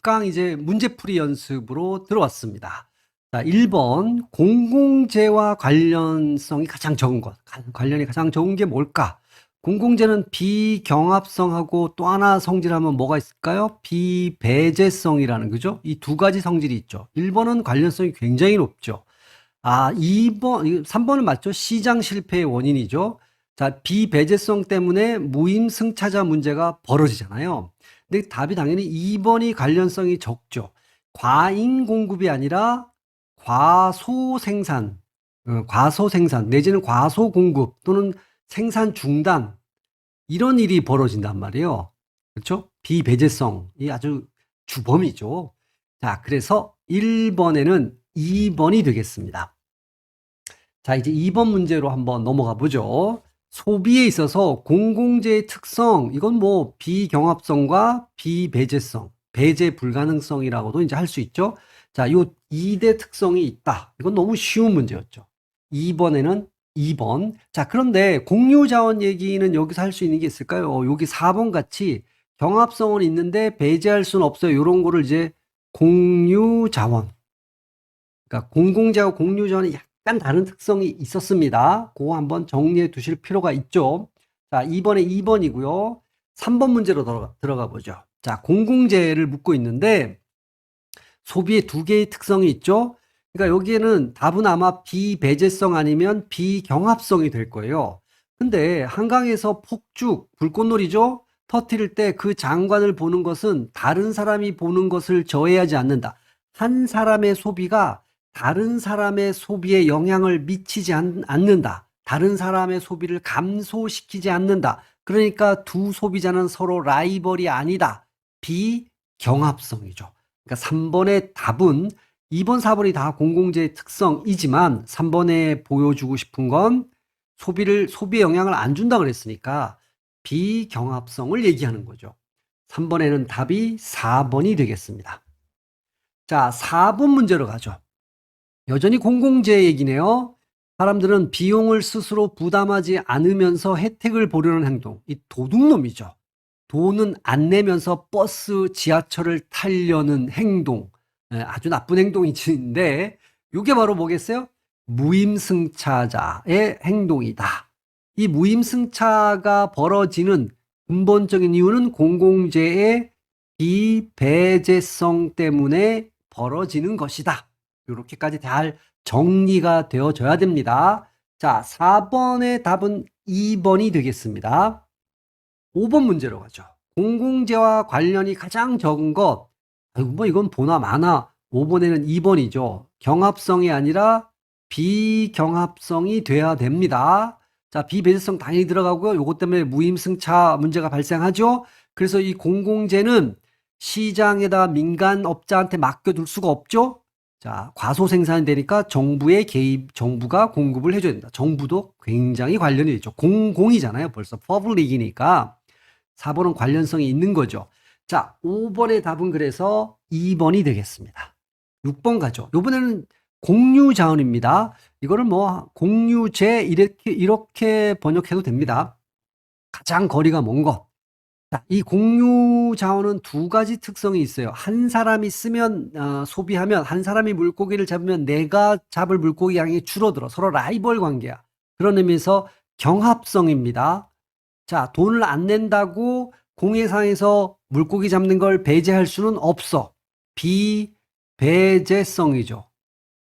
10강 이제 문제풀이 연습으로 들어왔습니다. 자, 1번 공공재와 관련성이 가장 적은 것. 관련이 가장 적은 게 뭘까? 공공재는 비경합성하고 또 하나 성질하면 뭐가 있을까요? 비배제성이라는 거죠. 이 두 가지 성질이 있죠. 1번은 관련성이 굉장히 높죠. 3번은 맞죠? 시장 실패의 원인이죠. 자, 비배제성 때문에 무임승차자 문제가 벌어지잖아요. 근데 답이 당연히 2번이 관련성이 적죠. 과잉 공급이 아니라 과소생산, 과소생산 내지는 과소공급 또는 생산 중단 이런 일이 벌어진단 말이에요. 그렇죠? 비배제성이 아주 주범이죠. 자, 그래서 1번에는 2번이 되겠습니다. 자, 이제 2번 문제로 한번 넘어가 보죠. 소비에 있어서 공공재의 특성, 이건 뭐 비경합성과 비배제성, 배제 불가능성이라고도 이제 할 수 있죠. 자, 요 2대 특성이 있다. 이건 너무 쉬운 문제였죠. 2번에는 2번. 자, 그런데 공유자원 얘기는 여기서 할 수 있는 게 있을까요? 여기 4번 같이 경합성은 있는데 배제할 수는 없어요. 이런 거를 이제 공유자원. 그러니까 공공재와 공유자원이 약간 다른 특성이 있었습니다. 그거 한번 정리해 두실 필요가 있죠. 자, 이번에 2번이고요. 3번 문제로 들어가 보죠. 자, 공공재를 묻고 있는데 소비의 두 개의 특성이 있죠. 그러니까 여기에는 답은 아마 비배제성 아니면 비경합성이 될 거예요. 근데 한강에서 폭죽, 불꽃놀이죠? 터뜨릴 때 그 장관을 보는 것은 다른 사람이 보는 것을 저해하지 않는다. 한 사람의 소비가 다른 사람의 소비에 영향을 미치지 않는다. 다른 사람의 소비를 감소시키지 않는다. 그러니까 두 소비자는 서로 라이벌이 아니다. 비경합성이죠. 그러니까 3번의 답은 2번, 4번이 다 공공재의 특성이지만 3번에 보여주고 싶은 건 소비에 영향을 안 준다 그랬으니까 비경합성을 얘기하는 거죠. 3번에는 답이 4번이 되겠습니다. 자, 4번 문제로 가죠. 여전히 공공재 얘기네요. 사람들은 비용을 스스로 부담하지 않으면서 혜택을 보려는 행동. 이 도둑놈이죠. 돈은 안 내면서 버스, 지하철을 타려는 행동. 아주 나쁜 행동인데 이게 바로 뭐겠어요? 무임승차자의 행동이다. 이 무임승차가 벌어지는 근본적인 이유는 공공재의 비배제성 때문에 벌어지는 것이다. 이렇게까지 잘 정리가 되어져야 됩니다. 자, 4번의 답은 2번이 되겠습니다. 5번 문제로 가죠. 공공재와 관련이 가장 적은 것. 뭐 이건 보나 마나 5번에는 2번이죠. 경합성이 아니라 비경합성이 돼야 됩니다. 자, 비배제성 당연히 들어가고요. 요것 때문에 무임승차 문제가 발생하죠. 그래서 이 공공재는 시장에다 민간업자한테 맡겨둘 수가 없죠. 자, 과소생산이 되니까 정부의 개입, 정부가 공급을 해줘야 된다. 정부도 굉장히 관련이 있죠. 공공이잖아요. 벌써 퍼블릭이니까. 4번은 관련성이 있는 거죠. 자, 5번의 답은 그래서 2번이 되겠습니다. 6번 가죠. 이번에는 공유자원입니다. 이거를 뭐 공유재 이렇게 번역해도 됩니다. 가장 거리가 먼 것. 자, 이 공유자원은 두 가지 특성이 있어요. 한 사람이 쓰면 소비하면 한 사람이 물고기를 잡으면 내가 잡을 물고기 양이 줄어들어. 서로 라이벌 관계야. 그런 의미에서 경합성입니다. 자, 돈을 안 낸다고 공해상에서 물고기 잡는 걸 배제할 수는 없어. 비배제성이죠.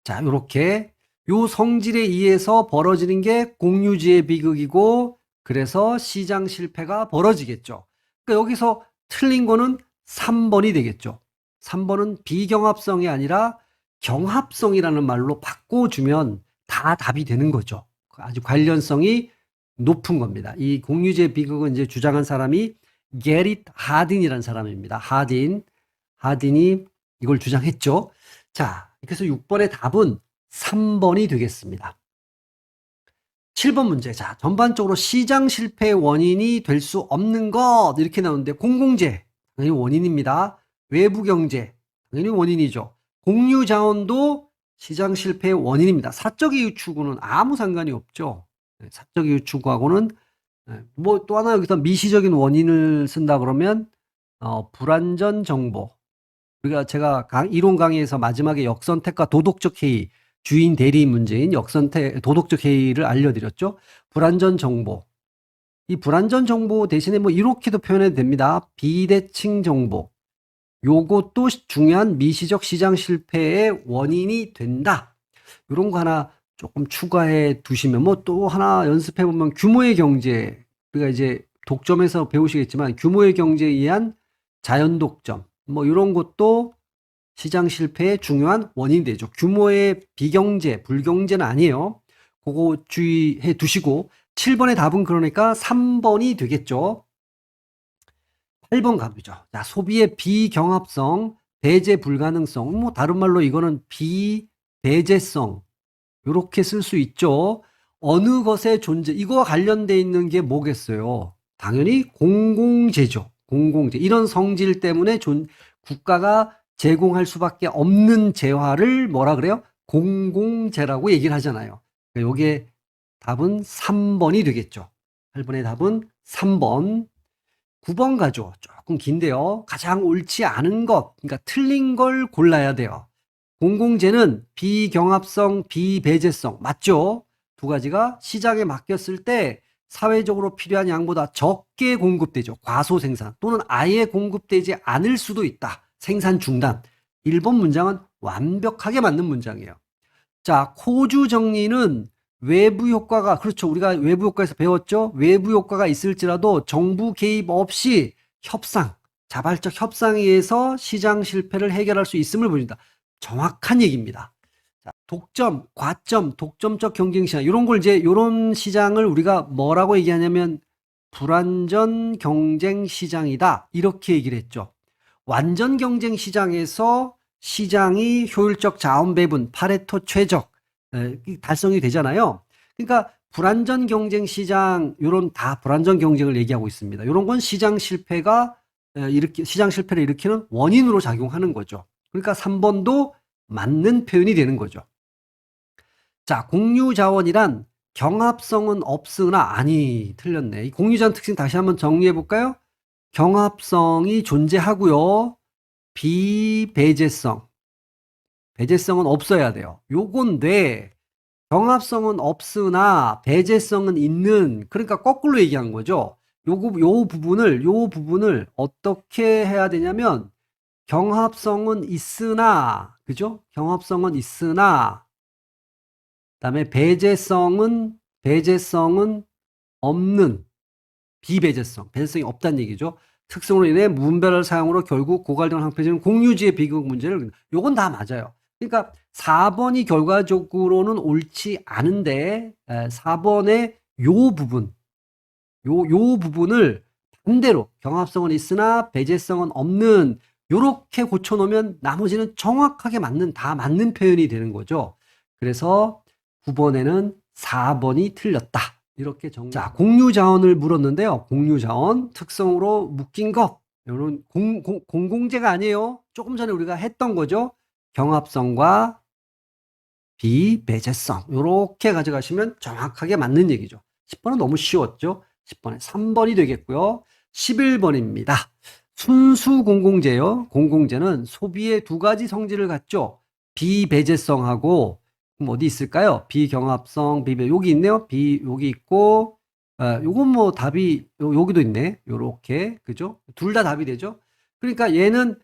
자, 요렇게 요 성질에 의해서 벌어지는 게 공유지의 비극이고 그래서 시장 실패가 벌어지겠죠. 그러니까 여기서 틀린 거는 3번이 되겠죠. 3번은 비경합성이 아니라 경합성이라는 말로 바꿔주면 다 답이 되는 거죠. 아주 관련성이 높은 겁니다. 이 공유제 비극은 이제 주장한 사람이 게릿 하딘이라는 사람입니다. 하딘이 이걸 주장했죠. 자, 그래서 6번의 답은 3번이 되겠습니다. 7번 문제. 자, 전반적으로 시장 실패의 원인이 될 수 없는 것 이렇게 나오는데 공공재 당연히 원인입니다. 외부 경제 당연히 원인이죠. 공유 자원도 시장 실패의 원인입니다. 사적 이유 추구는 아무 상관이 없죠. 사적 이유 추구하고는 뭐 또 하나 여기서 미시적인 원인을 쓴다 그러면 불완전 정보 제가 이론 강의에서 마지막에 역선택과 도덕적 해이, 주인 대리 문제인 도덕적 해이를 알려드렸죠. 불완전 정보. 이 불완전 정보 대신에 뭐 이렇게도 표현해도 됩니다. 비대칭 정보. 요것도 중요한 미시적 시장 실패의 원인이 된다. 이런 거 하나 조금 추가해 두시면, 뭐 또 하나 연습해 보면 규모의 경제, 우리가 이제 독점에서 배우시겠지만 규모의 경제에 의한 자연 독점, 뭐 이런 것도 시장 실패의 중요한 원인이 되죠. 규모의 비경제, 불경제는 아니에요. 그거 주의해 두시고, 7번의 답은 그러니까 3번이 되겠죠. 8번 가보죠. 자, 소비의 비경합성, 배제 불가능성. 뭐 다른 말로 이거는 비배제성. 이렇게 쓸 수 있죠. 어느 것의 존재, 이거와 관련돼 있는 게 뭐겠어요? 당연히 공공재죠. 공공재. 이런 성질 때문에 국가가 제공할 수밖에 없는 재화를 뭐라 그래요? 공공재라고 얘기를 하잖아요. 그러니까 요게 답은 3번이 되겠죠. 8번의 답은 3번. 9번 가죠. 조금 긴데요. 가장 옳지 않은 것, 그러니까 틀린 걸 골라야 돼요. 공공재는 비경합성, 비배제성. 맞죠? 두 가지가 시장에 맡겼을 때 사회적으로 필요한 양보다 적게 공급되죠. 과소 생산 또는 아예 공급되지 않을 수도 있다. 생산 중단. 1번 문장은 완벽하게 맞는 문장이에요. 자, 코주 정리는 외부 효과가, 그렇죠. 우리가 외부 효과에서 배웠죠. 외부 효과가 있을지라도 정부 개입 없이 협상, 자발적 협상에 의해서 시장 실패를 해결할 수 있음을 보여준다. 정확한 얘기입니다. 자, 독점, 과점, 독점적 경쟁 시장, 이런 걸 이런 시장을 우리가 뭐라고 얘기하냐면 불완전 경쟁 시장이다. 이렇게 얘기를 했죠. 완전 경쟁 시장에서 시장이 효율적 자원 배분, 파레토 최적 달성이 되잖아요. 그러니까 불완전 경쟁 시장, 요런 다 불완전 경쟁을 얘기하고 있습니다. 요런 건 시장 실패를 일으키는 원인으로 작용하는 거죠. 그러니까 3번도 맞는 표현이 되는 거죠. 자, 공유 자원이란 경합성은 없으나, 아니, 틀렸네. 이 공유 자원 특징 다시 한번 정리해 볼까요? 경합성이 존재하고요. 비배제성. 배제성은 없어야 돼요. 요건데 경합성은 없으나 배제성은 있는, 그러니까 거꾸로 얘기한 거죠. 요 부분을 어떻게 해야 되냐면 경합성은 있으나, 그죠? 경합성은 있으나 그다음에 배제성은 없는, 배제성이 없다는 얘기죠. 특성으로 인해 무분별한 사용으로 결국 고갈되는 항폐제는 공유지의 비교육 문제를, 요건 다 맞아요. 그러니까 4번이 결과적으로는 옳지 않은데 4번의 요 부분을 반대로 경합성은 있으나 배제성은 없는, 요렇게 고쳐놓으면 나머지는 정확하게 다 맞는 표현이 되는 거죠. 그래서 9번에는 4번이 틀렸다. 이렇게 자, 공유자원을 물었는데요. 공유자원 특성으로 묶인 것. 이런 공공재가 아니에요. 조금 전에 우리가 했던 거죠. 경합성과 비배제성. 이렇게 가져가시면 정확하게 맞는 얘기죠. 10번은 너무 쉬웠죠. 10번에 3번이 되겠고요. 11번입니다. 순수 공공재요. 공공재는 소비의 두 가지 성질을 갖죠. 비배제성하고, 그럼 어디 있을까요? 비경합성, 여기 있네요. 여기 있고, 요건 뭐 답이, 여기도 있네. 요렇게. 그죠? 둘 다 답이 되죠? 그러니까 얘는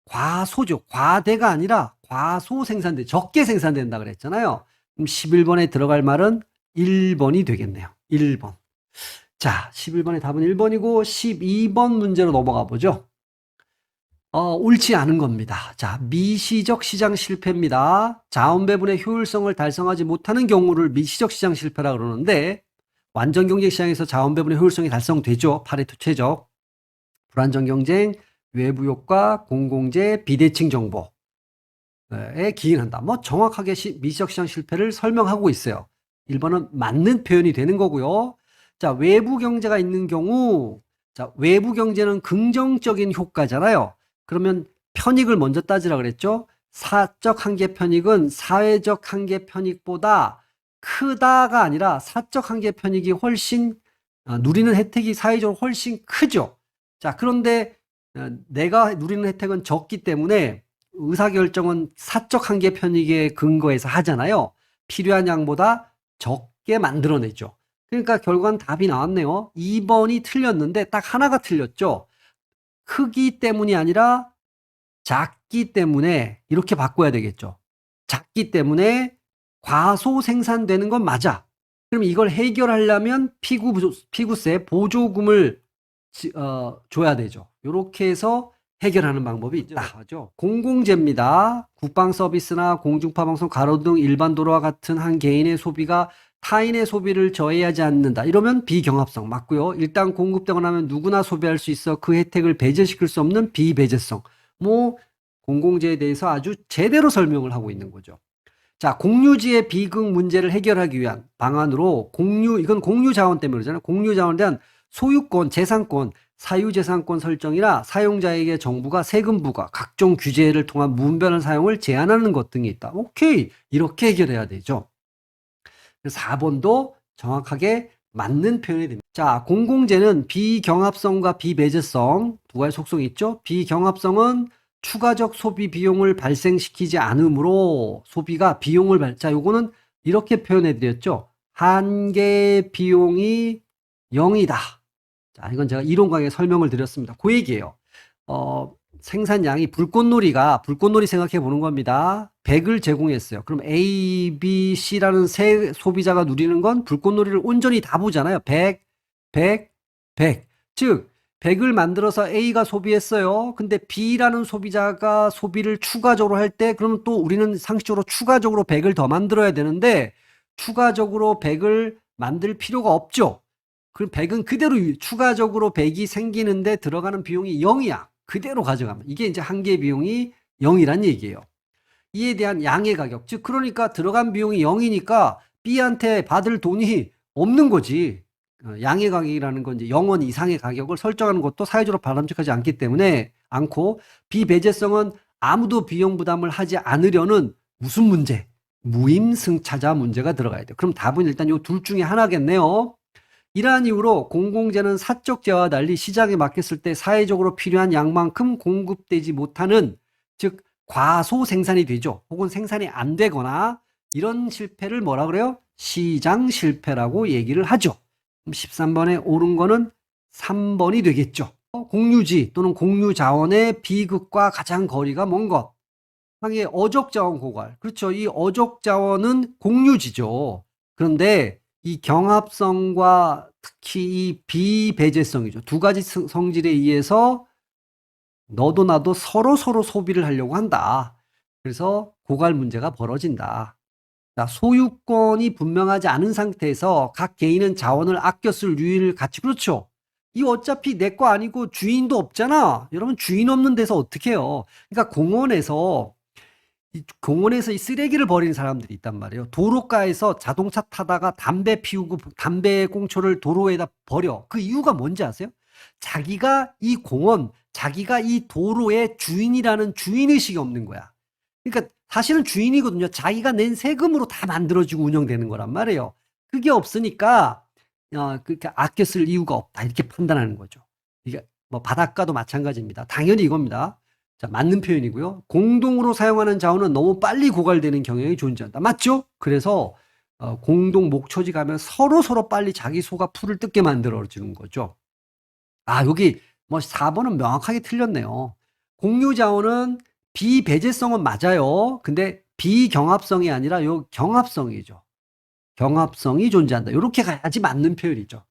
과소죠. 과대가 아니라 과소 생산돼. 적게 생산된다 그랬잖아요. 그럼 11번에 들어갈 말은 1번이 되겠네요. 1번. 자, 11번의 답은 1번이고, 12번 문제로 넘어가 보죠. 옳지 않은 겁니다. 자, 미시적 시장 실패입니다. 자원 배분의 효율성을 달성하지 못하는 경우를 미시적 시장 실패라 그러는데, 완전 경쟁 시장에서 자원 배분의 효율성이 달성되죠. 파레토 최적. 불완전 경쟁, 외부 효과, 공공재, 비대칭 정보에 기인한다. 뭐 정확하게 미시적 시장 실패를 설명하고 있어요. 1번은 맞는 표현이 되는 거고요. 자, 외부 경제가 있는 경우, 자, 외부 경제는 긍정적인 효과잖아요. 그러면 편익을 먼저 따지라 그랬죠. 사적 한계 편익은 사회적 한계 편익보다 크다가 아니라 사적 한계 편익이 훨씬 누리는 혜택이 사회적으로 훨씬 크죠. 자, 그런데 내가 누리는 혜택은 적기 때문에 의사결정은 사적 한계 편익에 근거해서 하잖아요. 필요한 양보다 적게 만들어내죠. 그러니까 결과는 답이 나왔네요. 2번이 틀렸는데 딱 하나가 틀렸죠. 크기 때문이 아니라 작기 때문에 이렇게 바꿔야 되겠죠. 작기 때문에 과소 생산되는 건 맞아. 그럼 이걸 해결하려면 피구세 보조금을 줘야 되죠. 이렇게 해서 해결하는 방법이 있다. 공공재입니다. 국방 서비스나 공중파 방송, 가로등, 일반 도로와 같은 한 개인의 소비가 타인의 소비를 저해하지 않는다. 이러면 비경합성 맞고요. 일단 공급되고 나면 누구나 소비할 수 있어 그 혜택을 배제시킬 수 없는 비배제성. 뭐 공공재에 대해서 아주 제대로 설명을 하고 있는 거죠. 자, 공유지의 비극 문제를 해결하기 위한 방안으로 이건 공유 자원 때문에 그러잖아요. 공유 자원에 대한 소유권, 재산권, 사유재산권 설정이나 사용자에게 정부가 세금 부과, 각종 규제를 통한 무분별한 사용을 제한하는 것 등이 있다. 오케이. 이렇게 해결해야 되죠. 4번도 정확하게 맞는 표현이 됩니다. 자, 공공재는 비경합성과 비배제성 두 가지 속성이 있죠. 비경합성은 추가적 소비 비용을 발생시키지 않으므로 소비가 비용을 자, 요거는 이렇게 표현해 드렸죠. 한계 비용이 0이다. 자, 이건 제가 이론 강의에 설명을 드렸습니다. 그 얘기예요. 생산량이 불꽃놀이 생각해 보는 겁니다. 100을 제공했어요. 그럼 A, B, C라는 세 소비자가 누리는 건 불꽃놀이를 온전히 다 보잖아요. 100, 100, 100. 즉 100을 만들어서 A가 소비했어요. 근데 B라는 소비자가 소비를 추가적으로 할 때 그러면 또 우리는 상식적으로 추가적으로 100을 더 만들어야 되는데 추가적으로 100을 만들 필요가 없죠. 그럼 100은 그대로 추가적으로 100이 생기는데 들어가는 비용이 0이야. 그대로 가져가면. 이게 이제 한계 비용이 0이란 얘기예요. 이에 대한 양의 가격. 즉 그러니까 들어간 비용이 0이니까 B한테 받을 돈이 없는 거지. 양의 가격이라는 건 이제 0원 이상의 가격을 설정하는 것도 사회적으로 바람직하지 않기 때문에 않고 비배제성은 아무도 비용 부담을 하지 않으려는 무슨 문제? 무임승차자 문제가 들어가야 돼요. 그럼 답은 일단 이 둘 중에 하나겠네요. 이러한 이유로 공공재는 사적재와 달리 시장에 맡겼을 때 사회적으로 필요한 양만큼 공급되지 못하는 즉 과소 생산이 되죠. 혹은 생산이 안 되거나 이런 실패를 뭐라 그래요? 시장 실패라고 얘기를 하죠. 그럼 13번에 옳은 거는 3번이 되겠죠. 공유지 또는 공유자원의 비극과 가장 거리가 먼 것. 항의 어족자원 고갈. 그렇죠. 이 어족자원은 공유지죠. 그런데 이 경합성과 특히 이 비배제성이죠. 두 가지 성질에 의해서 너도 나도 서로 소비를 하려고 한다. 그래서 고갈 문제가 벌어진다. 자, 소유권이 분명하지 않은 상태에서 각 개인은 자원을 아껴 쓸 유일 가치. 그렇죠. 이 어차피 내 거 아니고 주인도 없잖아. 여러분 주인 없는 데서 어떻게 해요? 그러니까 공원에서 이 쓰레기를 버리는 사람들이 있단 말이에요. 도로가에서 자동차 타다가 담배 피우고 담배 꽁초를 도로에다 버려. 그 이유가 뭔지 아세요? 자기가 이 공원, 자기가 이 도로의 주인이라는 주인의식이 없는 거야. 그러니까 사실은 주인이거든요. 자기가 낸 세금으로 다 만들어지고 운영되는 거란 말이에요. 그게 없으니까 그렇게 아껴 쓸 이유가 없다. 이렇게 판단하는 거죠. 이게 뭐 바닷가도 마찬가지입니다. 당연히 이겁니다. 자, 맞는 표현이고요. 공동으로 사용하는 자원은 너무 빨리 고갈되는 경향이 존재한다. 맞죠? 그래서 공동 목초지 가면 서로 빨리 자기 소가 풀을 뜯게 만들어주는 거죠. 아, 여기 뭐 4번은 명확하게 틀렸네요. 공유 자원은 비배제성은 맞아요. 근데 비경합성이 아니라 요 경합성이죠. 경합성이 존재한다. 이렇게 가야지 맞는 표현이죠.